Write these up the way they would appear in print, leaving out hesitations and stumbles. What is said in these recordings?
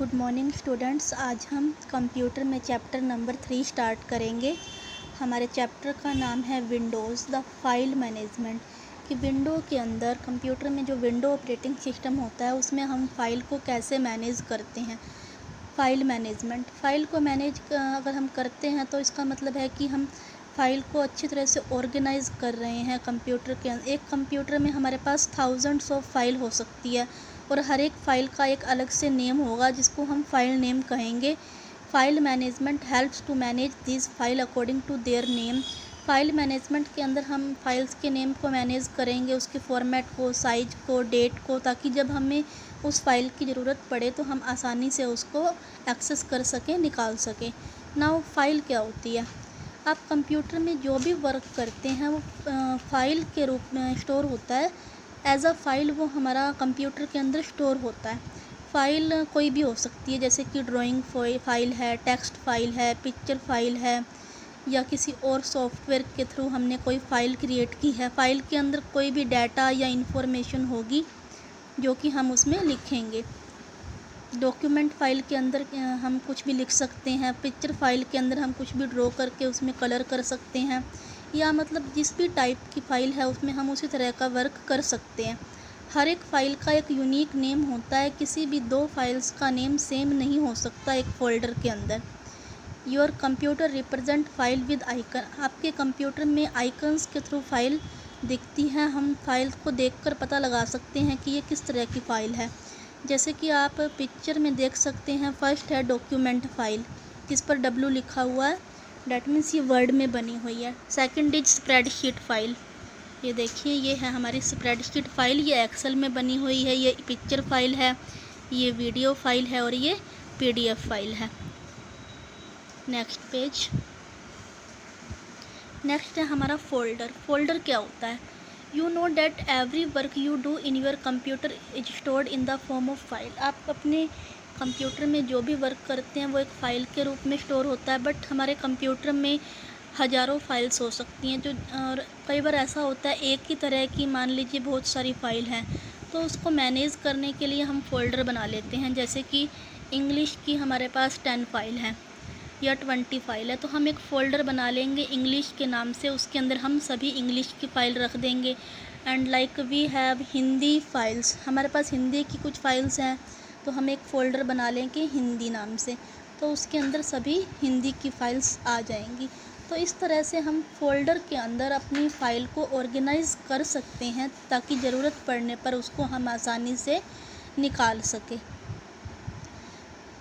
Good morning students. आज हम computer में चैप्टर नंबर 3 स्टार्ट करेंगे। हमारे चैप्टर का नाम है विंडोज़ द फाइल मैनेजमेंट। कि विंडो के अंदर कंप्यूटर में जो विंडो ऑपरेटिंग सिस्टम होता है उसमें हम फाइल को कैसे मैनेज करते हैं। फाइल मैनेजमेंट, फाइल को मैनेज अगर हम करते हैं तो इसका मतलब है कि हम फाइल को अच्छी तरह से ऑर्गेनाइज़ कर रहे हैं कंप्यूटर के अंदर। एक कंप्यूटर में हमारे पास थाउजेंड्स ऑफ फाइल हो सकती है और हर एक फ़ाइल का एक अलग से नेम होगा जिसको हम फाइल नेम कहेंगे। File management helps to manage this file according to their name. File management के अंदर हम फाइल्स के नेम को मैनेज करेंगे, उसके फॉर्मेट को, साइज को, डेट को, ताकि जब हमें उस फाइल की ज़रूरत पड़े तो हम आसानी से उसको एक्सेस कर सकें, निकाल सकें। नाउ फाइल क्या होती है? आप कंप्यूटर में जो भी वर्क करते हैं वो फाइल के रूप में स्टोर होता है। एज अ फाइल वो हमारा कंप्यूटर के अंदर स्टोर होता है। फ़ाइल कोई भी हो सकती है, जैसे कि ड्राइंग फाइल है, टेक्स्ट फाइल है, पिक्चर फाइल है, या किसी और सॉफ्टवेयर के थ्रू हमने कोई फ़ाइल क्रिएट की है। फ़ाइल के अंदर कोई भी डाटा या इंफॉर्मेशन होगी जो कि हम उसमें लिखेंगे। डॉक्यूमेंट फ़ाइल के अंदर हम कुछ भी लिख सकते हैं। पिक्चर फ़ाइल के अंदर हम कुछ भी ड्रॉ करके उसमें कलर कर सकते हैं, या मतलब जिस भी टाइप की फ़ाइल है उसमें हम उसी तरह का वर्क कर सकते हैं। हर एक फ़ाइल का एक यूनिक नेम होता है। किसी भी दो फाइल्स का नेम सेम नहीं हो सकता एक फ़ोल्डर के अंदर। Your computer represent file with icon. आपके कंप्यूटर में आइकन्स के थ्रू फाइल दिखती हैं। हम फाइल को देखकर पता लगा सकते हैं कि ये किस तरह की फ़ाइल है। जैसे कि आप पिक्चर में देख सकते हैं, फर्स्ट है डॉक्यूमेंट फ़ाइल जिस पर W लिखा हुआ है, डैट मीन्स ये वर्ड में बनी हुई है। Second is spreadsheet file. ये देखिए, ये है हमारी स्प्रेडशीट फ़ाइल। ये एक्सेल में बनी हुई है। ये पिक्चर फाइल है, ये वीडियो फाइल है और ये PDF फाइल है। Next page. नेक्स्ट है हमारा फ़ोल्डर। फ़ोल्डर क्या होता है? You know that every work you do in your computer is stored in the form of file. आप अपने कंप्यूटर में जो भी वर्क करते हैं वो एक फ़ाइल के रूप में स्टोर होता है। बट हमारे कंप्यूटर में हज़ारों फाइल्स हो सकती हैं, जो और कई बार ऐसा होता है एक ही तरह की, मान लीजिए बहुत सारी फ़ाइल हैं, तो उसको मैनेज करने के लिए हम फ़ोल्डर बना लेते हैं। जैसे कि इंग्लिश की हमारे पास 10 फाइल हैं या 20 फाइल है, तो हम एक फ़ोल्डर बना लेंगे इंग्लिश के नाम से। उसके अंदर हम सभी इंग्लिश की फ़ाइल रख देंगे। And like we have Hindi files, हमारे पास हिंदी की कुछ फ़ाइल्स हैं तो हम एक फ़ोल्डर बना लेंगे हिंदी नाम से, तो उसके अंदर सभी हिंदी की फ़ाइल्स आ जाएंगी। तो इस तरह से हम फ़ोल्डर के अंदर अपनी फ़ाइल को ऑर्गेनाइज़ कर सकते हैं ताकि ज़रूरत पड़ने पर उसको हम आसानी से निकाल सकें।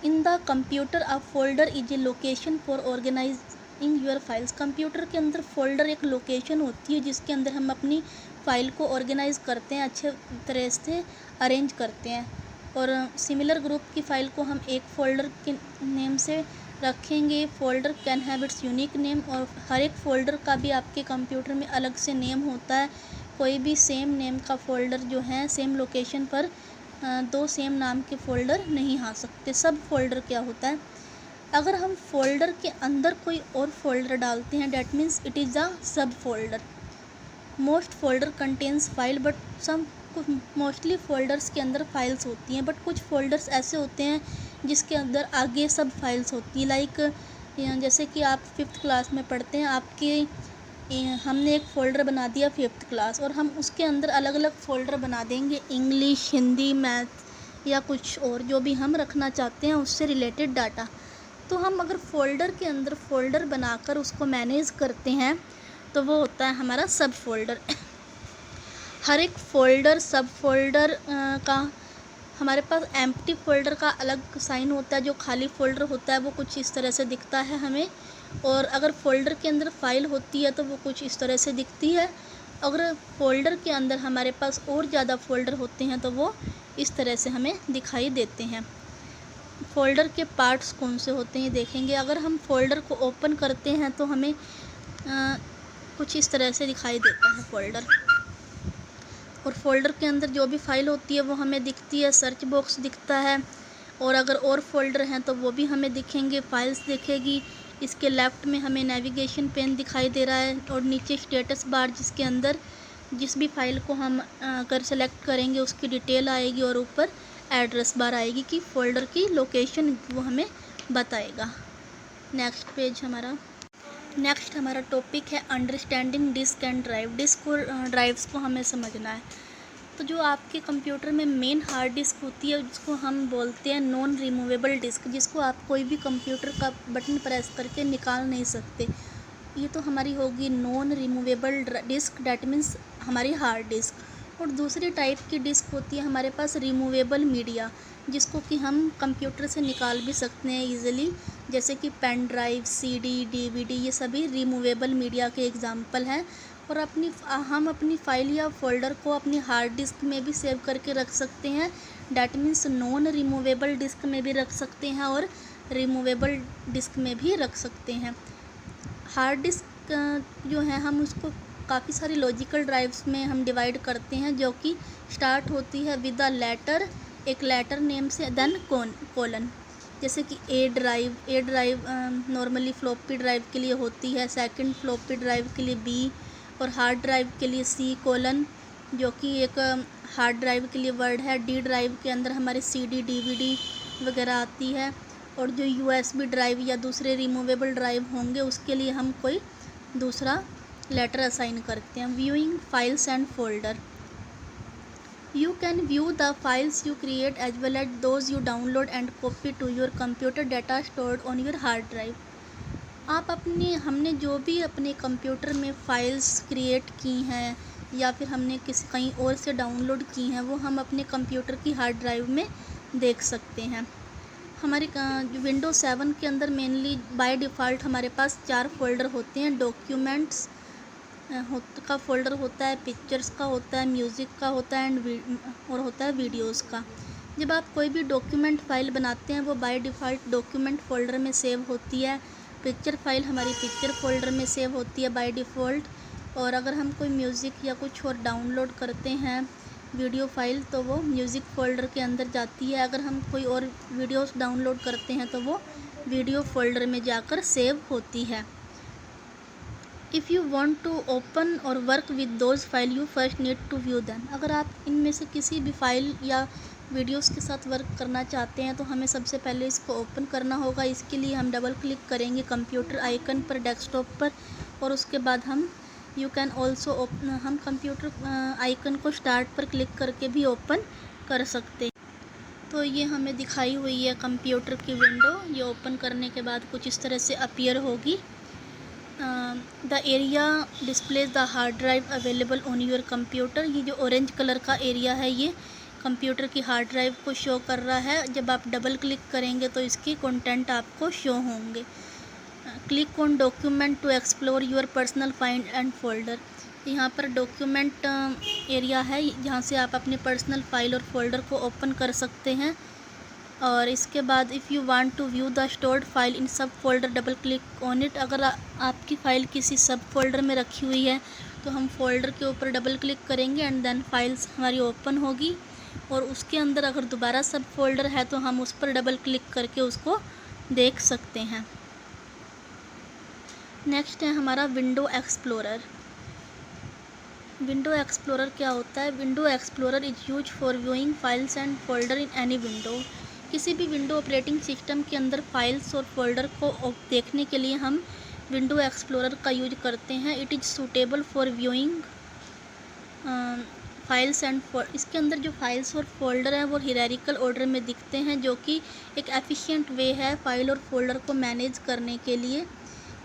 In the computer a folder is a location for organising your files. Computer के अंदर फ़ोल्डर एक लोकेशन होती है जिसके अंदर हम अपनी फ़ाइल को ऑर्गेनाइज़ करते हैं, अच्छे तरह से अरेंज करते हैं। और सिमिलर ग्रुप की फ़ाइल को हम एक फ़ोल्डर के नेम से रखेंगे। Folder can have it's unique name, और हर एक फ़ोल्डर का भी आपके कंप्यूटर में अलग से नेम होता है। कोई भी सेम नेम का फ़ोल्डर जो है, सेम लोकेशन पर दो सेम नाम के फ़ोल्डर नहीं आ सकते। सब फ़ोल्डर क्या होता है? अगर हम फ़ोल्डर के अंदर कोई और फ़ोल्डर डालते हैं, that means it is a sub folder. Most folder contains file but some. Mostly folders के अंदर फाइल्स होती हैं, बट कुछ फ़ोल्डर्स ऐसे होते हैं जिसके अंदर आगे सब फाइल्स होती हैं। लाइक जैसे कि आप 5th क्लास में पढ़ते हैं, आपके हमने एक फ़ोल्डर बना दिया 5th क्लास, और हम उसके अंदर अलग अलग फ़ोल्डर बना देंगे, इंग्लिश, हिंदी, मैथ या कुछ और जो भी हम रखना चाहते हैं उससे रिलेटेड डाटा। तो हम अगर फ़ोल्डर के अंदर फ़ोल्डर बनाकर उसको मैनेज करते हैं तो वो होता है हमारा सब फ़ोल्डर। हर एक फ़ोल्डर, सब फ़ोल्डर का हमारे पास एम्प्टी फ़ोल्डर का अलग साइन होता है। जो खाली फ़ोल्डर होता है वो कुछ इस तरह से दिखता है हमें, और अगर फ़ोल्डर के अंदर फ़ाइल होती है तो वो कुछ इस तरह से दिखती है। अगर फ़ोल्डर के अंदर हमारे पास और ज़्यादा फ़ोल्डर होते हैं तो वो इस तरह से हमें दिखाई देते हैं। फ़ोल्डर के पार्ट्स कौन से होते हैं देखेंगे। अगर हम फ़ोल्डर को ओपन करते हैं तो हमें कुछ इस तरह से दिखाई देता है फ़ोल्डर, और फ़ोल्डर के अंदर जो भी फ़ाइल होती है वो हमें दिखती है। सर्च बॉक्स दिखता है, और अगर और फ़ोल्डर हैं तो वो भी हमें दिखेंगे, फाइल्स दिखेगी। इसके लेफ़्ट में हमें नेविगेशन पेन दिखाई दे रहा है, और नीचे स्टेटस बार जिसके अंदर जिस भी फ़ाइल को हम अगर सेलेक्ट करेंगे उसकी डिटेल आएगी, और ऊपर एड्रेस बार आएगी कि फ़ोल्डर की लोकेशन वो हमें बताएगा। नेक्स्ट हमारा टॉपिक है understanding disk and drive. Disk और ड्राइव्स को हमें समझना है। तो जो आपके कंप्यूटर में मेन हार्ड डिस्क होती है जिसको हम बोलते हैं नॉन रिमूवेबल डिस्क, जिसको आप कोई भी कंप्यूटर का बटन प्रेस करके निकाल नहीं सकते, ये तो हमारी होगी non removable disc, that means हमारी हार्ड डिस्क। और दूसरी टाइप की डिस्क होती है हमारे पास रिमूवेबल मीडिया, जिसको कि हम कंप्यूटर से निकाल भी सकते हैं ईज़िली, जैसे कि पेन ड्राइव, सीडी, डीवीडी, ये सभी रिमूवेबल मीडिया के एग्जांपल हैं। और हम अपनी फ़ाइल या फ़ोल्डर को अपनी हार्ड डिस्क में भी सेव करके रख सकते हैं, that means non removable disc में भी रख सकते हैं और रिमूवेबल डिस्क में भी रख सकते हैं। हार्ड डिस्क जो है हम उसको काफ़ी सारी लॉजिकल ड्राइव्स में हम डिवाइड करते हैं, जो कि स्टार्ट होती है विद एक लेटर नेम से देन कोलन। जैसे कि ए ड्राइव नॉर्मली फ्लॉपी ड्राइव के लिए होती है, सेकंड फ्लॉपी ड्राइव के लिए बी, और हार्ड ड्राइव के लिए सी कोलन, जो कि एक हार्ड ड्राइव के लिए वर्ड है। डी ड्राइव के अंदर हमारे सीडी, डीवीडी वगैरह आती है। और जो यूएसबी ड्राइव या दूसरे रिमूवेबल ड्राइव होंगे उसके लिए हम कोई दूसरा लेटर असाइन करते हैं। Viewing files and folder, you can view the files you create as well as those you download and copy to your computer data stored on your hard drive. हमने जो भी अपने कंप्यूटर में files create की हैं या फिर हमने कहीं और से डाउनलोड की हैं, वो हम अपने कंप्यूटर की हार्ड ड्राइव में देख सकते हैं। हमारे विंडोज़ 7 के अंदर मेनली बाय डिफ़ॉल्ट हमारे पास 4 फोल्डर होते हैं। डॉक्यूमेंट्स का फ़ोल्डर होता है, पिक्चर्स का होता है, म्यूज़िक का होता है और होता है वीडियोज़ का। जब आप कोई भी डॉक्यूमेंट फ़ाइल बनाते हैं वो बाय डिफ़ॉल्ट डॉक्यूमेंट फ़ोल्डर में सेव होती है। पिक्चर फ़ाइल हमारी पिक्चर फ़ोल्डर में सेव होती है बाय डिफ़ॉल्ट। और अगर हम कोई म्यूज़िक या कुछ और डाउनलोड करते हैं वीडियो फ़ाइल, तो वो म्यूज़िक फ़ोल्डर के अंदर जाती है। अगर हम कोई और वीडियोस डाउनलोड करते हैं तो वो वीडियो फ़ोल्डर में जाकर सेव होती है। If you want to open और work with those file you first need to view them. अगर आप इनमें से किसी भी फाइल या वीडियोस के साथ वर्क करना चाहते हैं तो हमें सबसे पहले इसको ओपन करना होगा। इसके लिए हम डबल क्लिक करेंगे कंप्यूटर आइकन पर डेस्कटॉप पर, और उसके बाद हम कंप्यूटर आइकन को स्टार्ट पर क्लिक करके भी ओपन कर सकते हैं। तो ये हमें दिखाई हुई है कंप्यूटर की विंडो। ये ओपन करने के बाद कुछ इस तरह से अपीयर होगी। The area displays the hard drive available on your computer. ये जो ऑरेंज कलर का एरिया है ये कंप्यूटर की हार्ड ड्राइव को शो कर रहा है। जब आप डबल क्लिक करेंगे तो इसके कंटेंट आपको शो होंगे। Click on document to explore your personal find and folder. यहाँ पर डॉक्यूमेंट एरिया है जहाँ से आप अपने पर्सनल फाइल और फोल्डर को ओपन कर सकते हैं। और इसके बाद if you want to view the stored file in sub folder double click on it. अगर आपकी फ़ाइल किसी सब फोल्डर में रखी हुई है तो हम फोल्डर के ऊपर डबल क्लिक करेंगे एंड देन फाइल्स हमारी ओपन होगी। और उसके अंदर अगर दोबारा सब फोल्डर है तो हम उस पर डबल क्लिक करके उसको देख सकते हैं। नेक्स्ट है हमारा विंडो एक्सप्लोरर। विंडो एक्सप्लोरर क्या होता है? Window explorer is use for viewing files and folder in any window. किसी भी विंडो ऑपरेटिंग सिस्टम के अंदर फाइल्स और फोल्डर को देखने के लिए हम विंडो एक्सप्लोरर का यूज करते हैं। It is suitable for viewing files and इसके अंदर जो फाइल्स और फोल्डर हैं वो हियरार्किकल ऑर्डर में दिखते हैं, जो कि एक एफिशिएंट वे है फाइल और फोल्डर को मैनेज करने के लिए।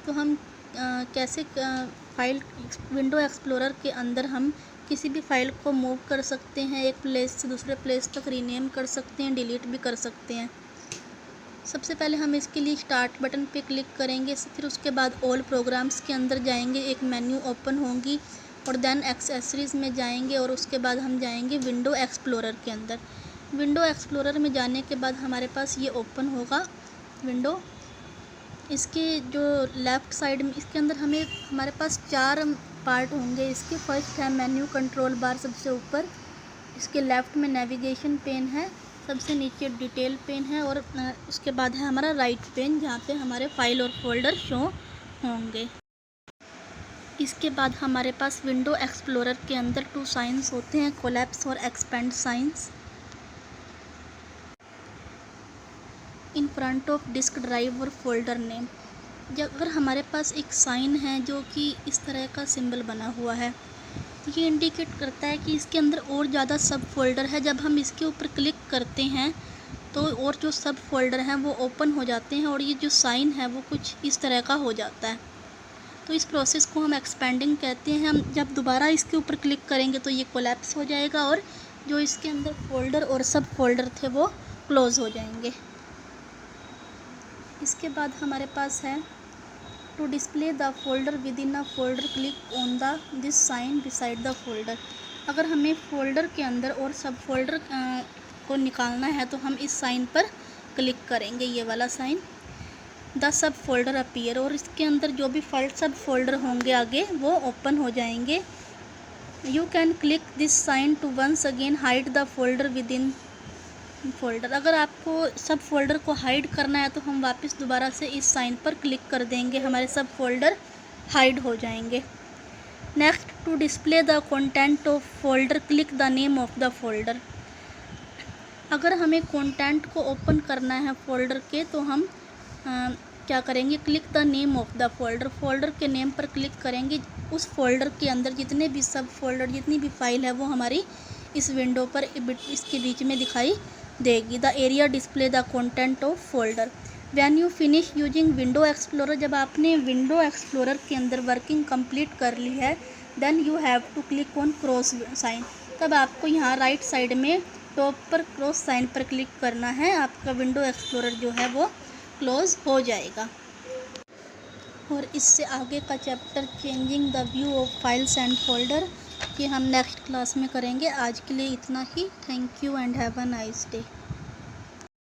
तो हम कैसे विंडो एक्सप्लोरर के अंदर हम किसी भी फाइल को मूव कर सकते हैं, एक प्लेस से दूसरे प्लेस तक रीनेम कर सकते हैं, डिलीट भी कर सकते हैं। सबसे पहले हम इसके लिए स्टार्ट बटन पे क्लिक करेंगे, फिर उसके बाद ऑल प्रोग्राम्स के अंदर जाएंगे, एक मेन्यू ओपन होंगी और देन एक्सेसरीज़ में जाएंगे और उसके बाद हम जाएंगे विंडो एक्सप्लोरर के अंदर। विंडो एक्सप्लोरर में जाने के बाद हमारे पास ये ओपन होगा विंडो। इसके जो लेफ़्ट साइड में इसके अंदर हमारे पास 4 पार्ट होंगे। इसके फर्स्ट है मेन्यू कंट्रोल बार सबसे ऊपर, इसके लेफ़्ट में नेविगेशन पेन है, सबसे नीचे डिटेल पेन है और उसके बाद है हमारा राइट पेन जहाँ पे हमारे फाइल और फोल्डर शो होंगे। इसके बाद हमारे पास विंडो एक्सप्लोरर के अंदर 2 साइंस होते हैं, कोलैप्स और expand science. In front of disk drive और फोल्डर नेम। अगर हमारे पास एक साइन है जो कि इस तरह का सिंबल बना हुआ है, ये इंडिकेट करता है कि इसके अंदर और ज़्यादा सब फोल्डर है। जब हम इसके ऊपर क्लिक करते हैं तो और जो सब फोल्डर हैं वो ओपन हो जाते हैं और ये जो साइन है वो कुछ इस तरह का हो जाता है। तो इस प्रोसेस को हम एक्सपेंडिंग कहते हैं। हम जब दोबारा इसके ऊपर क्लिक करेंगे तो ये कोलैप्स हो जाएगा और जो इसके अंदर फोल्डर और सब फोल्डर थे वो क्लोज़ हो जाएंगे। इसके बाद हमारे पास है to display the folder within a folder click on the this sign beside the folder. अगर हमें फोल्डर के अंदर और सब फोल्डर को निकालना है तो हम इस साइन पर क्लिक करेंगे, ये वाला sign. The sub folder appear, और इसके अंदर जो भी सब फोल्डर होंगे आगे वो ओपन हो जाएंगे। You can click this sign to once again hide the folder within folder. अगर आपको सब फोल्डर को हाइड करना है तो हम वापस दोबारा से इस साइन पर क्लिक कर देंगे, हमारे सब फोल्डर हाइड हो जाएंगे। Next, to display the content of folder click the name of the folder. अगर हमें कंटेंट को ओपन करना है फोल्डर के तो हम क्या करेंगे, click the name of the folder. Folder के नेम पर क्लिक करेंगे। उस फोल्डर के अंदर जितने भी सब फोल्डर, जितनी भी फाइल है वो हमारी इस विंडो पर इसके बीच में दिखाई देगी। The area display the content of folder. When you finish using window explorer, जब आपने विंडो एक्सप्लोरर के अंदर वर्किंग कंप्लीट कर ली है, then you have to click on cross sign. तब आपको यहाँ राइट साइड में टॉप पर क्रॉस साइन पर क्लिक करना है। आपका विंडो एक्सप्लोरर जो है वो क्लोज हो जाएगा। और इससे आगे का chapter changing the view of files and folder ये हम नेक्स्ट क्लास में करेंगे। आज के लिए इतना ही। Thank you and have a nice day.